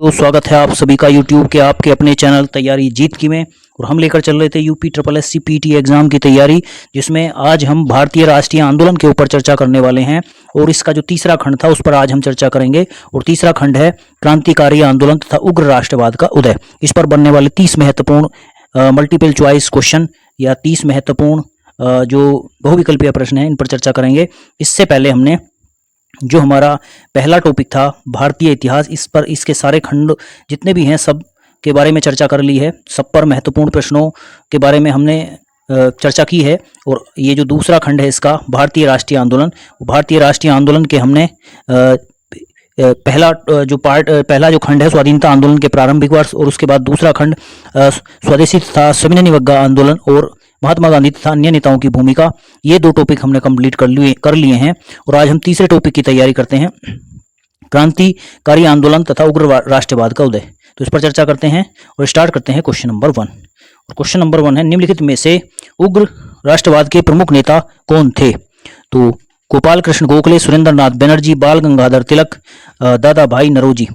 तो स्वागत है आप सभी का YouTube के आपके अपने चैनल तैयारी जीत की में। और हम लेकर चल रहे थे यूपी SSC पीटी एग्जाम की तैयारी, जिसमें आज हम भारतीय राष्ट्रीय आंदोलन के ऊपर चर्चा करने वाले हैं। और इसका जो तीसरा खंड था उस पर आज हम चर्चा करेंगे। और तीसरा खंड है क्रांतिकारी आंदोलन तथा उग्र राष्ट्रवाद का उदय। इस पर बनने वाले 30 महत्वपूर्ण मल्टीपल चॉइस क्वेश्चन या 30 महत्वपूर्ण जो बहुविकल्पीय प्रश्न हैं, इन पर चर्चा करेंगे। इससे पहले हमने जो हमारा पहला टॉपिक था भारतीय इतिहास, इस पर इसके सारे खंड जितने भी हैं सब के बारे में चर्चा कर ली है। सब पर महत्वपूर्ण प्रश्नों के बारे में हमने चर्चा की है। और ये जो दूसरा खंड है इसका भारतीय राष्ट्रीय आंदोलन, भारतीय राष्ट्रीय आंदोलन के हमने पहला जो खंड है स्वाधीनता आंदोलन के प्रारंभिक वर्ष, और उसके बाद दूसरा खंड स्वदेशी तथा सविनय निवग्गा आंदोलन और महात्मा गांधी तथा अन्य नेताओं की भूमिका, ये दो टॉपिक हमने कंप्लीट कर लिए हैं। और आज हम तीसरे टॉपिक की तैयारी करते हैं, क्रांतिकारी आंदोलन तथा उग्र राष्ट्रवाद का उदय। तो इस पर चर्चा करते हैं और स्टार्ट करते हैं क्वेश्चन नंबर 1। और क्वेश्चन नंबर 1 है, निम्नलिखित में से उग्र राष्ट्रवाद के प्रमुख नेता कौन थे? तो गोपाल कृष्ण गोखले, सुरेंद्र नाथ बनर्जी, बाल गंगाधर तिलक, दादा भाई नौरोजी।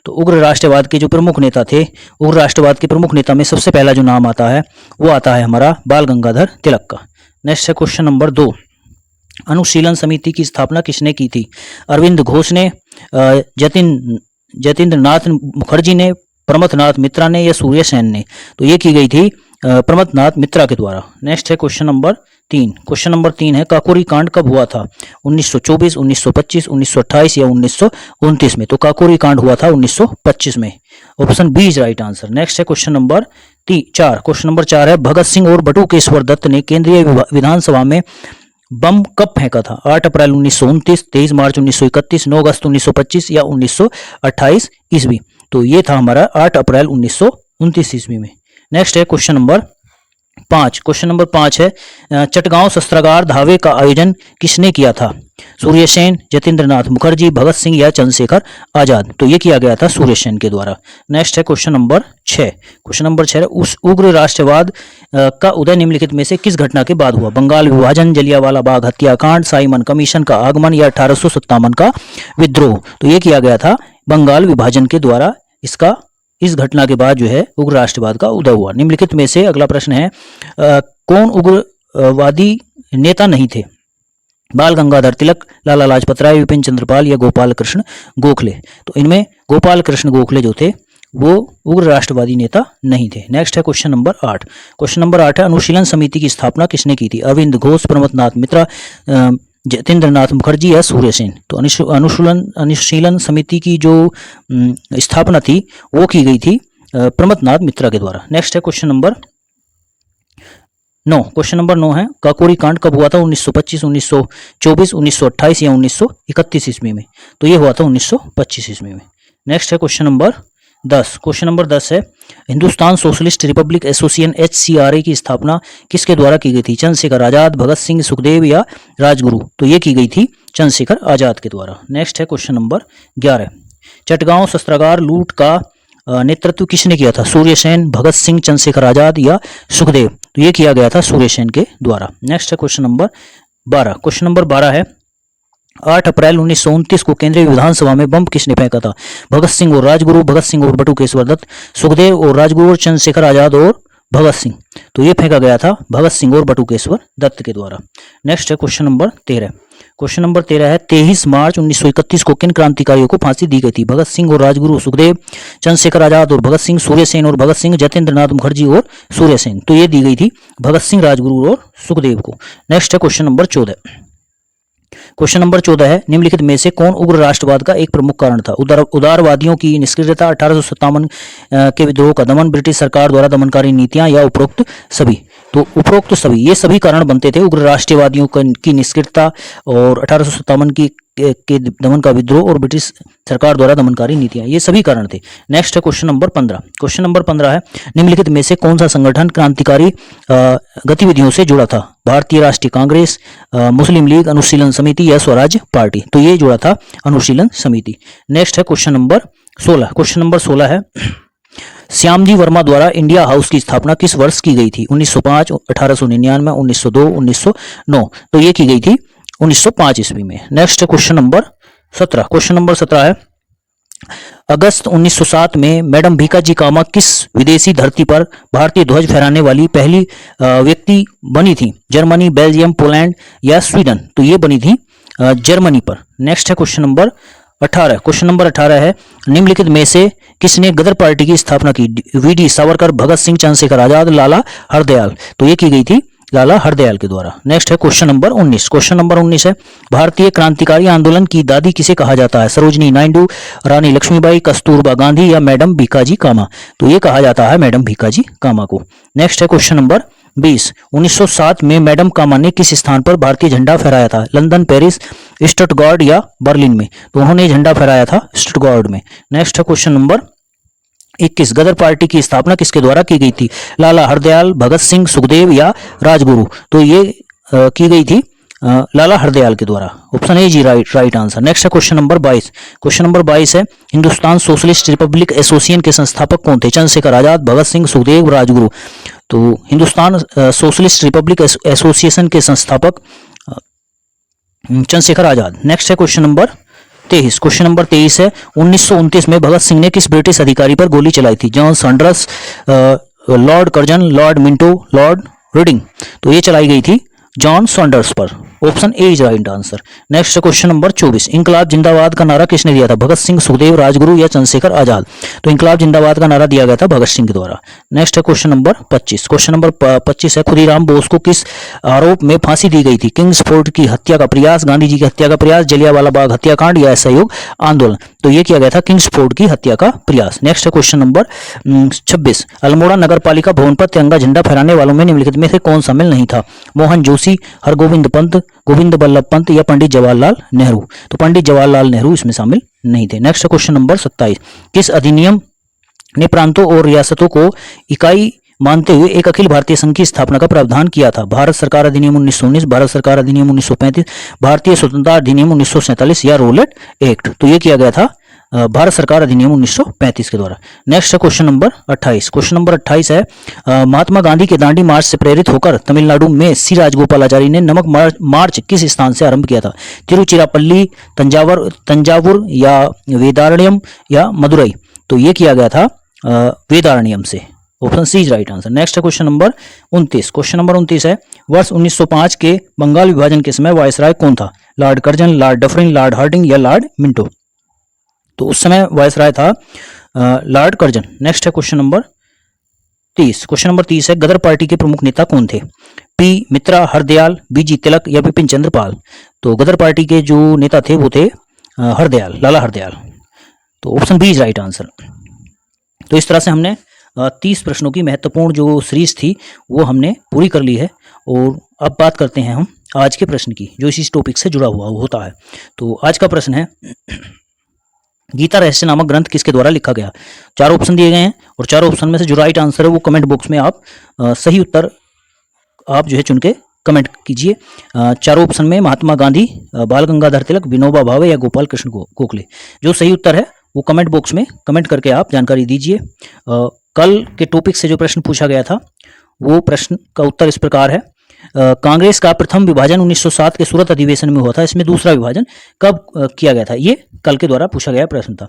तो उग्र राष्ट्रवाद के जो प्रमुख नेता थे, उग्र राष्ट्रवाद के प्रमुख नेता में सबसे पहला जो नाम आता है वो आता है हमारा बाल गंगाधर तिलक का। नेक्स्ट है क्वेश्चन नंबर 2, अनुशीलन समिति की स्थापना किसने की थी? अरविंद घोष ने, जतीन्द्र नाथ मुखर्जी ने, प्रमथनाथ मित्रा ने या सूर्य सेन ने? तो ये की गई थी प्रमथनाथ मित्रा के द्वारा। नेक्स्ट है क्वेश्चन नंबर 3। क्वेश्चन नंबर 3 है, काकोरी कांड कब हुआ था? 1924, 1925, 1928 या 1929 में? तो काकोरी कांड हुआ था 1925 में। Option B is right answer. Next है क्वेश्चन नंबर 4। क्वेश्चन नंबर 4 है, भगत सिंह और बटुकेश्वर दत्त ने केंद्रीय विधानसभा में बम कब फेंका था? 8 अप्रैल 1929, 23 मार्च 1931, 9 अगस्त 1925 या 1928 ईस्वी? तो ये था हमारा 8 अप्रैल 1929 ईस्वी में। नेक्स्ट है क्वेश्चन नंबर 5। क्वेश्चन नंबर 5 है, चटगांव शस्त्रागार धावे का आयोजन किसने किया था? सूर्यसेन, जतीन्द्र नाथ मुखर्जी, भगत सिंह या चंद्रशेखर आजाद? तो ये किया गया था सूर्यसेन के द्वारा। नेक्स्ट है क्वेश्चन नंबर 6। क्वेश्चन नंबर 6 है, उस उग्र राष्ट्रवाद का उदय निम्नलिखित में से किस घटना के बाद हुआ? बंगाल विभाजन, जलियांवाला बाग हत्याकांड, साइमन कमीशन का आगमन या 1857 का विद्रोह? तो ये किया गया था बंगाल विभाजन के द्वारा। इस घटना के बाद जो है उग्र राष्ट्रवाद का उदय हुआ। निम्नलिखित में से अगला प्रश्न है, कौन उग्रवादी नेता नहीं थे? बाल गंगाधर तिलक, लाला लाजपत राय, विपिन चंद्रपाल या गोपाल कृष्ण गोखले? तो इनमें गोपाल कृष्ण गोखले जो थे वो उग्र राष्ट्रवादी नेता नहीं थे। नेक्स्ट है क्वेश्चन नंबर 8। क्वेश्चन नंबर 8 है, अनुशीलन समिति की स्थापना किसने की थी? अरविंद घोष, प्रमथनाथ मित्रा, जतीन्द्र नाथ मुखर्जी या सूर्यसेन? तो अनुशीलन समिति की जो स्थापना थी वो की गई थी प्रमथनाथ मित्रा के द्वारा। नेक्स्ट है क्वेश्चन नंबर 9। क्वेश्चन नंबर 9 है, काकोरी कांड कब हुआ था? 1925, 1924, 1928 या 1931 ईस्वी में? तो ये हुआ था 1925 ईस्वी में। नेक्स्ट है क्वेश्चन नंबर 10। क्वेश्चन नंबर 10 है, Hindustan socialist Republic association HCRA की स्थापना किसके द्वारा की गई थी? चंद्रशेखर आजाद, भगत सिंह, सुखदेव या राजगुरु? तो ये की गई थी चंद्रशेखर आजाद के द्वारा। नेक्स्ट है क्वेश्चन नंबर 11। चटगांव शस्त्रागार लूट का नेतृत्व किसने किया था? सूर्यसेन, भगत सिंह, चंद्रशेखर आजाद या सुखदेव? तो ये किया गया था सूर्यसेन के द्वारा। नेक्स्ट है क्वेश्चन नंबर 12। क्वेश्चन नंबर 12 है, 8 अप्रैल 1929 को केंद्रीय विधानसभा में बम किसने फेंका था? भगत सिंह और राजगुरु, भगत सिंह और बटुकेश्वर दत्त, सुखदेव और राजगुरु, चंद्रशेखर आजाद और भगत सिंह? तो ये फेंका गया था भगत सिंह और बटुकेश्वर दत्त के द्वारा। नेक्स्ट है क्वेश्चन नंबर 13। क्वेश्चन नंबर 13 है, 23 मार्च 1931 को किन क्रांतिकारियों को फांसी दी गई थी? भगत सिंह और राजगुरु, सुखदेव, चंद्रशेखर आजाद और भगत सिंह, सूर्यसेन और भगत सिंह, जतीन्द्र नाथ मुखर्जी और सूर्यसेन? तो ये दी गई थी भगत सिंह, राजगुरु और सुखदेव को। नेक्स्ट है क्वेश्चन नंबर 14। क्वेश्चन नंबर 14 है, निम्नलिखित में से कौन उग्र राष्ट्रवाद का एक प्रमुख कारण था? उदारवादियों की निष्क्रियता, 1857 के विद्रोह का दमन, ब्रिटिश सरकार द्वारा दमनकारी नीतियां या उपरोक्त सभी? तो उपरोक्त सभी, ये सभी कारण बनते थे उग्र राष्ट्रवादियों की निष्क्रियता और 1857 के दमन का विद्रोह और ब्रिटिश सरकार द्वारा दमनकारी नीतियां, ये सभी कारण थे। नेक्स्ट है क्वेश्चन नंबर 15। क्वेश्चन नंबर 15 है, निम्नलिखित में से कौन सा संगठन क्रांतिकारी गतिविधियों से जुड़ा था? भारतीय राष्ट्रीय कांग्रेस, मुस्लिम लीग, अनुशीलन समिति या स्वराज पार्टी? तो ये जुड़ा था अनुशीलन समिति। नेक्स्ट है क्वेश्चन नंबर 16। क्वेश्चन नंबर 16 है, श्यामजी वर्मा द्वारा इंडिया हाउस की स्थापना किस वर्ष की गई थी? 1905, 1899, 1902, 1909? तो ये की गई थी 1905 ईस्वी में। Next question number 17। Question number 17 है, अगस्त 1907 में मैडम भीकाजी कामा किस विदेशी धरती पर भारतीय ध्वज फहराने वाली पहली व्यक्ति बनी थी? जर्मनी, बेल्जियम, पोलैंड या स्वीडन? तो ये बनी थी जर्मनी पर। नेक्स्ट है क्वेश्चन नंबर 18। क्वेश्चन नंबर 18 है, निम्नलिखित में से किसने गदर पार्टी की स्थापना की? वी.डी. सावरकर, भगत सिंह, चंद्रशेखर आजाद, लाला हरदयाल? तो ये की गई थी लाला हरदयाल के द्वारा। नेक्स्ट है क्वेश्चन नंबर 19। क्वेश्चन नंबर 19 है, भारतीय क्रांतिकारी आंदोलन की दादी किसे कहा जाता है? सरोजनी नायडू, रानी लक्ष्मीबाई, कस्तूरबा गांधी या मैडम भीकाजी कामा? तो ये कहा जाता है मैडम भीकाजी कामा को। नेक्स्ट है क्वेश्चन नंबर 20। 1907 में मैडम कामा ने किस स्थान पर भारतीय झंडा फहराया था? लंदन, पेरिस, स्टटगार्ड या बर्लिन में? तो उन्होंने झंडा फहराया था स्टटगार्ड में। नेक्स्ट है क्वेश्चन नंबर 21। गदर पार्टी की स्थापना किसके द्वारा की गई थी? लाला हरदयाल, भगत सिंह, सुखदेव या राजगुरु? तो ये की गई थी लाला हरदयाल के द्वारा। ऑप्शन ए जी राइट आंसर। नेक्स्ट है क्वेश्चन नंबर 22। क्वेश्चन नंबर 22 है, हिंदुस्तान सोशलिस्ट रिपब्लिक एसोसिएशन के संस्थापक कौन थे? चंद्रशेखर आजाद, भगत सिंह, सुखदेव, राजगुरु? तो हिंदुस्तान सोशलिस्ट रिपब्लिक एसोसिएशन के संस्थापक चंद्रशेखर आजाद। नेक्स्ट है क्वेश्चन नंबर 23। क्वेश्चन नंबर 23 है, 1929 में भगत सिंह ने किस ब्रिटिश अधिकारी पर गोली चलाई थी? John Sanders, Lord Curzon, Lord Minto, Lord reading? तो ये चलाई गई थी जॉन सैंडर्स पर। Option A is right answer. Next question number 24। इंकलाब जिंदाबाद का नारा किसने दिया था? भगत सिंह, सुखदेव, राजगुरु या चंद्रशेखर आजाद? तो इंकलाब जिंदाबाद का नारा दिया गया था भगत सिंह के द्वारा। नेक्स्ट है क्वेश्चन नंबर 25। क्वेश्चन नंबर 25 है, खुदीराम बोस को किस आरोप में फांसी दी गई थी? किंग्सफोर्ड की हत्या का प्रयास, गांधी जी की हत्या का प्रयास, जलियांवाला बाग हत्याकांड या असहयोग आंदोलन? तो ये किया गया था किंग्सफोर्ड की हत्या का प्रयास। नेक्स्ट है क्वेश्चन नंबर 26। अल्मोड़ा नगर पालिका भवन पर तिरंगा झंडा फहराने वालों में निम्नलिखित में से कौन शामिल नहीं था? मोहन जोशी, हरगोविंद पंत, गोविंद बल्लभ पंत या पंडित जवाहरलाल नेहरू? तो पंडित जवाहरलाल नेहरू इसमें शामिल नहीं थे। Next question number 27। किस अधिनियम ने प्रांतों और रियासतों को इकाई मानते हुए एक अखिल भारतीय संघ की स्थापना का प्रावधान किया था? भारत सरकार अधिनियम 1919, भारत सरकार अधिनियम 1935, भारतीय स्वतंत्रता अधिनियम 1947 या रोलेट एक्ट? तो ये किया गया था भारत सरकार अधिनियम 1935 के द्वारा। नेक्स्ट है क्वेश्चन नंबर 28। क्वेश्चन नंबर 28 है, महात्मा गांधी के दांडी मार्च से प्रेरित होकर तमिलनाडु में सी राजगोपालाचारी ने नमक मार्च किस स्थान से आरंभ किया था? तिरुचिरापल्ली, तंजावुर या वेदारण्यम या मदुरई? तो ये किया गया था वेदारण्यम से। Option C is right answer. Next है क्वेश्चन नंबर 29। क्वेश्चन नंबर 29 है, वर्ष 1905 के बंगाल विभाजन के समय वायसराय कौन था? Lord Curzon, Lord Dufferin, Lord Hardinge या लॉर्ड मिंटो? तो उस समय वायसराय था लॉर्ड कर्जन। नेक्स्ट है क्वेश्चन नंबर 30। क्वेश्चन नंबर 30 है, गदर पार्टी के प्रमुख नेता कौन थे? पी मित्रा, हरदयाल, बीजी तिलक या बिपिन चंद्र पाल? तो गदर पार्टी के जो नेता थे वो थे हरदयाल, लाला हरदयाल। तो option B is right answer. तो इस तरह से हमने 30 प्रश्नों की महत्वपूर्ण जो सीरीज थी वो हमने पूरी कर ली है। और अब बात करते हैं हम आज के प्रश्न की, जो इसी टॉपिक से जुड़ा हुआ होता है। तो आज का प्रश्न है, गीता रहस्य नामक ग्रंथ किसके द्वारा लिखा गया? 4 ऑप्शन दिए गए हैं और 4 ऑप्शन में से जो राइट आंसर है वो कमेंट बॉक्स में आप सही उत्तर आप जो है चुन के कमेंट कीजिए। 4 ऑप्शन में महात्मा गांधी, बाल गंगाधर तिलक, विनोबा भावे या गोपाल कृष्ण गोखले? जो सही उत्तर है वो कमेंट बॉक्स में कमेंट करके आप जानकारी दीजिए। कल के टॉपिक से जो प्रश्न पूछा गया था वो प्रश्न का उत्तर इस प्रकार है, कांग्रेस का प्रथम विभाजन 1907 के सूरत अधिवेशन में हुआ था, इसमें दूसरा विभाजन कब किया गया था? ये कल के द्वारा पूछा गया प्रश्न था।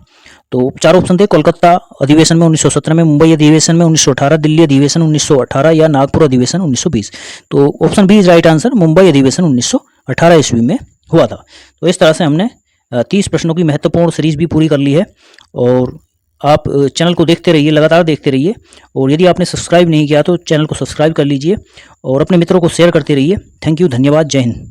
तो 4 ऑप्शन थे, कोलकाता अधिवेशन में 1917 में, मुंबई अधिवेशन में 1918, दिल्ली अधिवेशन 1918 या नागपुर अधिवेशन 1920? तो option B is right answer, Mumbai अधिवेशन 1918 ईस्वी में हुआ था। तो इस तरह से हमने 30 प्रश्नों की महत्वपूर्ण सीरीज भी पूरी कर ली है। और आप चैनल को देखते रहिए, लगातार देखते रहिए। और यदि आपने सब्सक्राइब नहीं किया तो चैनल को सब्सक्राइब कर लीजिए और अपने मित्रों को शेयर करते रहिए। थैंक यू, धन्यवाद, जय हिंद।